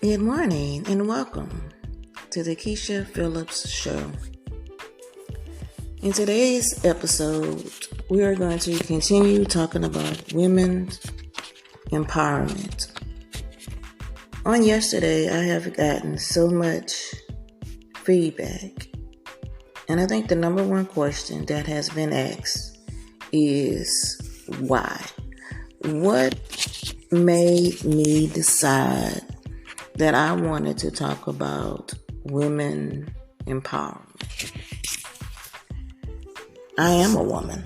Good morning and welcome to the Keisha Phillips Show. In today's episode, we are going to continue talking about women's empowerment. On yesterday, I have gotten so much feedback, and I think the number one question that has been asked is why? What made me decide that I wanted to talk about women empowerment? I am a woman,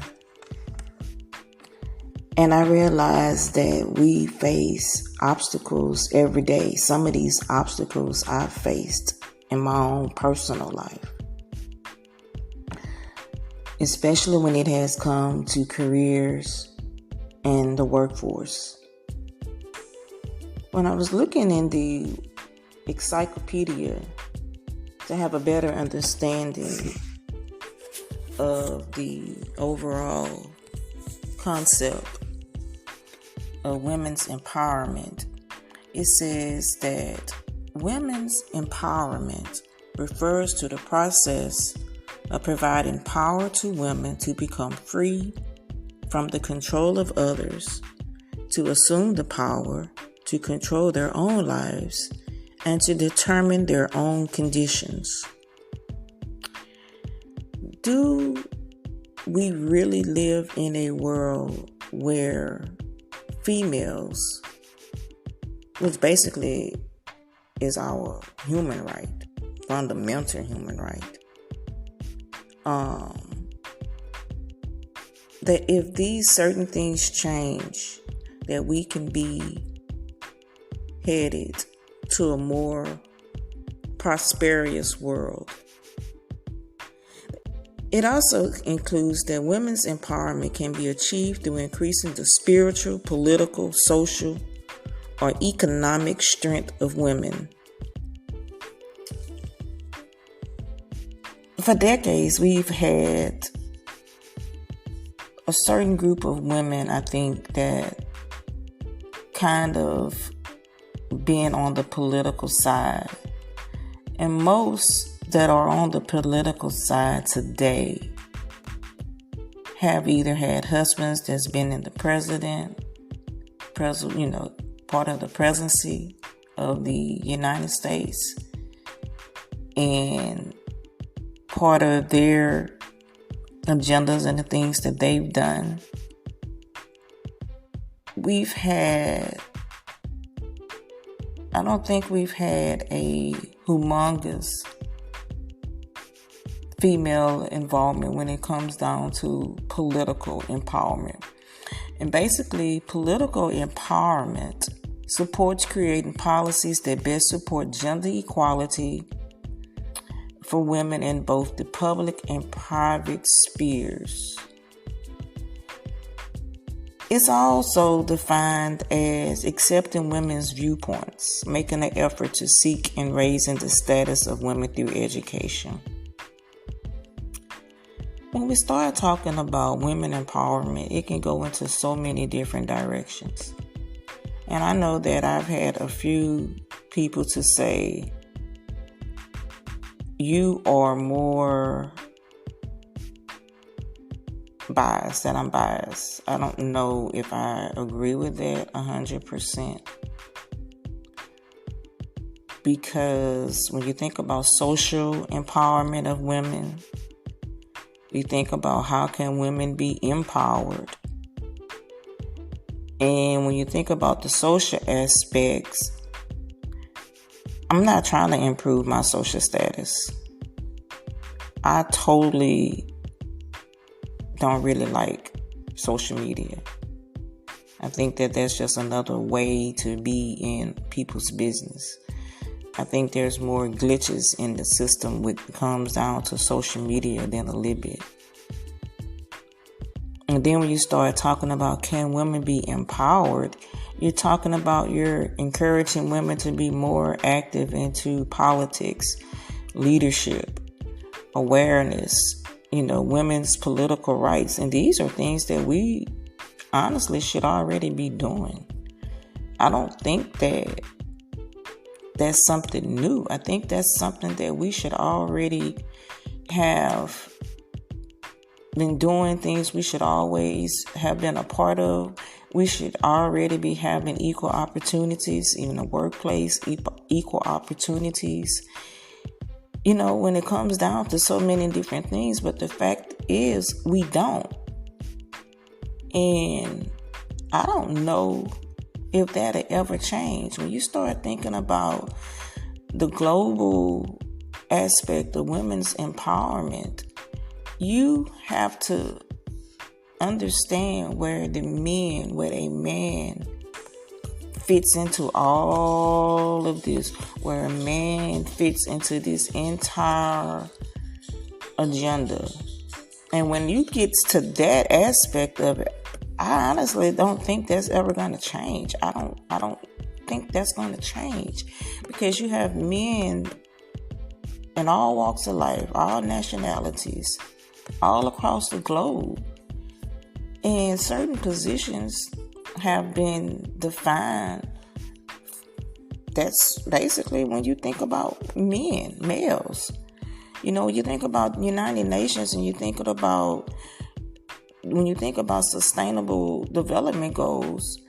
and I realize that we face obstacles every day. Some of these obstacles I've faced in my own personal life, especially when it has come to careers and the workforce. When I was looking in the encyclopedia to have a better understanding of the overall concept of women's empowerment, it says that women's empowerment refers to the process of providing power to women to become free from the control of others, to assume the power to control their own lives, and to determine their own conditions. Do we really live in a world where females, which basically is our human right, fundamental human right, that if these certain things change, that we can be headed to a more prosperous world? It also includes that women's empowerment can be achieved through increasing the spiritual, political, social, or economic strength of women. For decades, we've had a certain group of women, I think, that kind of been on the political side. And most that are on the political side today have either had husbands that's been in the part of the presidency of the United States, and part of their agendas and the things that they've done. I don't think we've had a humongous female involvement when it comes down to political empowerment. And basically, political empowerment supports creating policies that best support gender equality for women in both the public and private spheres. It's also defined as accepting women's viewpoints, making an effort to seek and raising the status of women through education. When we start talking about women empowerment, it can go into so many different directions. And I know that I've had a few people to say, you are more biased than I'm biased. I don't know if I agree with that 100%. Because when you think about social empowerment of women, you think about how can women be empowered. And when you think about the social aspects, I'm not trying to improve my social status. I totally don't really like social media. I think that that's just another way to be in people's business. I think there's more glitches in the system when it comes down to social media than a little bit. And then when you start talking about can women be empowered, you're talking about you're encouraging women to be more active into politics, leadership, awareness, women's political rights. And these are things that we honestly should already be doing. I don't think that that's something new. I think that's something that we should already have been doing, things we should always have been a part of. We should already be having equal opportunities, even the workplace, equal opportunities. When it comes down to so many different things, but the fact is we don't. And I don't know if that'll ever change. When you start thinking about the global aspect of women's empowerment, you have to understand where a man fits into all of this, where a man fits into this entire agenda. And when you get to that aspect of it, I honestly don't think that's ever going to change. I don't think that's going to change, because you have men in all walks of life, all nationalities, all across the globe. And certain positions have been defined. That's basically when you think about males. You think about United Nations, and when you think about sustainable development goals,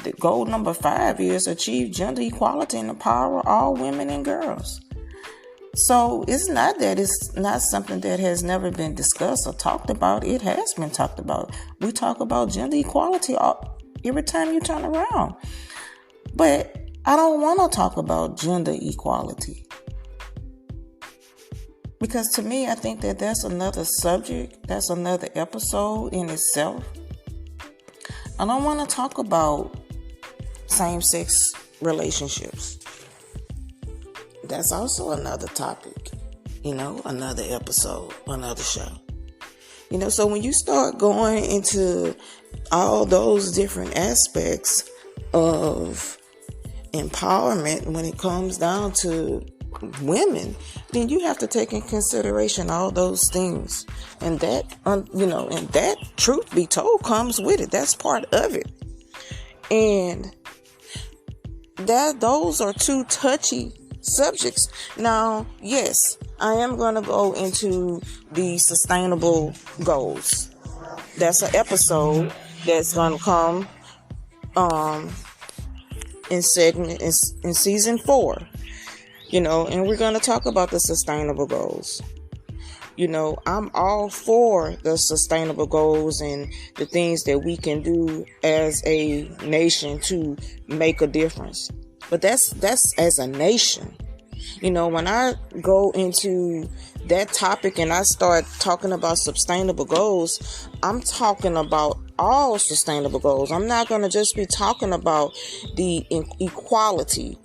the goal number 5 is achieve gender equality and empower all women and girls. So it's not that it's not something that has never been discussed or talked about. It has been talked about. We talk about gender equality every time you turn around. But I don't want to talk about gender equality, because to me, I think that that's another subject. That's another episode in itself. I don't want to talk about same-sex relationships. That's also another topic, another episode, another show. So when you start going into all those different aspects of empowerment, when it comes down to women, then you have to take in consideration all those things. And that, and that, truth be told, comes with it. That's part of it. And those are two touchy subjects. Now, yes, I am going to go into the sustainable goals. That's an episode that's going to come in season 4. And we're going to talk about the sustainable goals. I'm all for the sustainable goals and the things that we can do as a nation to make a difference. But that's as a nation. When I go into that topic and I start talking about sustainable goals, I'm talking about all sustainable goals. I'm not going to just be talking about the equality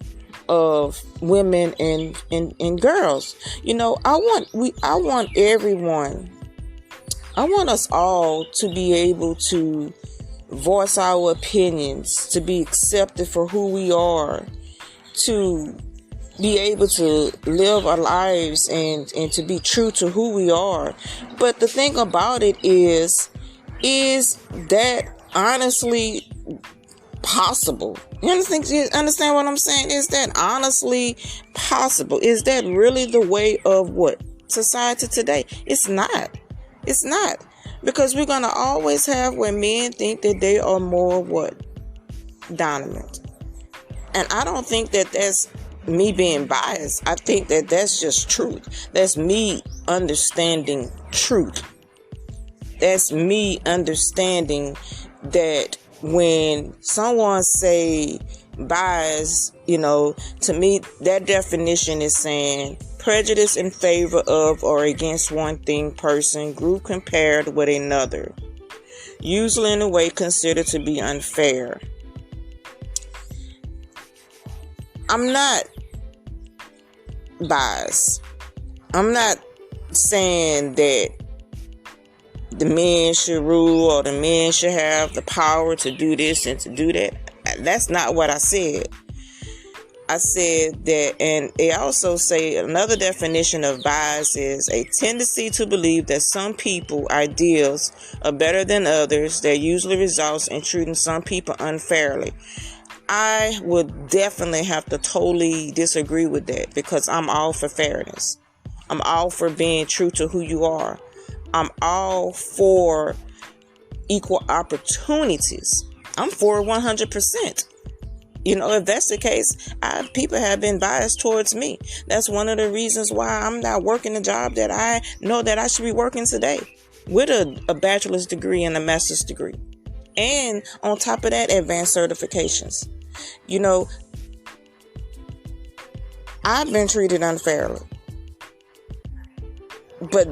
of women and girls. I want us all to be able to voice our opinions, to be accepted for who we are, to be able to live our lives and to be true to who we are. But the thing about it is that honestly possible? You understand what I'm saying? Is that honestly possible? Is that really the way of what society today? It's not. It's not. Because we're going to always have where men think that they are more dominant. And I don't think that that's me being biased. I think that that's just truth. That's me understanding truth. That's me understanding that when someone say bias, to me, that definition is saying prejudice in favor of or against one thing, person, group compared with another, usually in a way considered to be unfair. I'm not biased. I'm not saying that the men should rule or the men should have the power to do this and to do that. That's not what I said. I said that, and they also say another definition of bias is a tendency to believe that some people ideals are better than others that usually results in treating some people unfairly. I would definitely have to totally disagree with that, because I'm all for fairness. I'm all for being true to who you are. I'm all for equal opportunities. I'm for 100%. If that's the case, people have been biased towards me. That's one of the reasons why I'm not working the job that I know that I should be working today, with a bachelor's degree and a master's degree. And on top of that, advanced certifications. I've been treated unfairly. But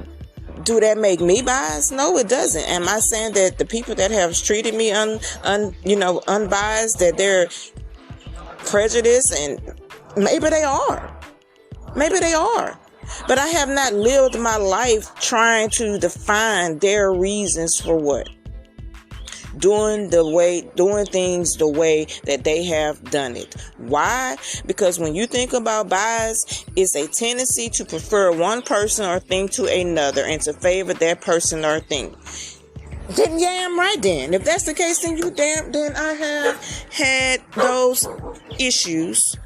do that make me biased? No, it doesn't. Am I saying that the people that have treated me unbiased, that they're prejudiced? And maybe they are. But I have not lived my life trying to define their reasons for what. Doing things the way that they have done it. Why? Because when you think about bias, it's a tendency to prefer one person or thing to another and to favor that person or thing. Then I'm right then. If that's the case, then I have had those issues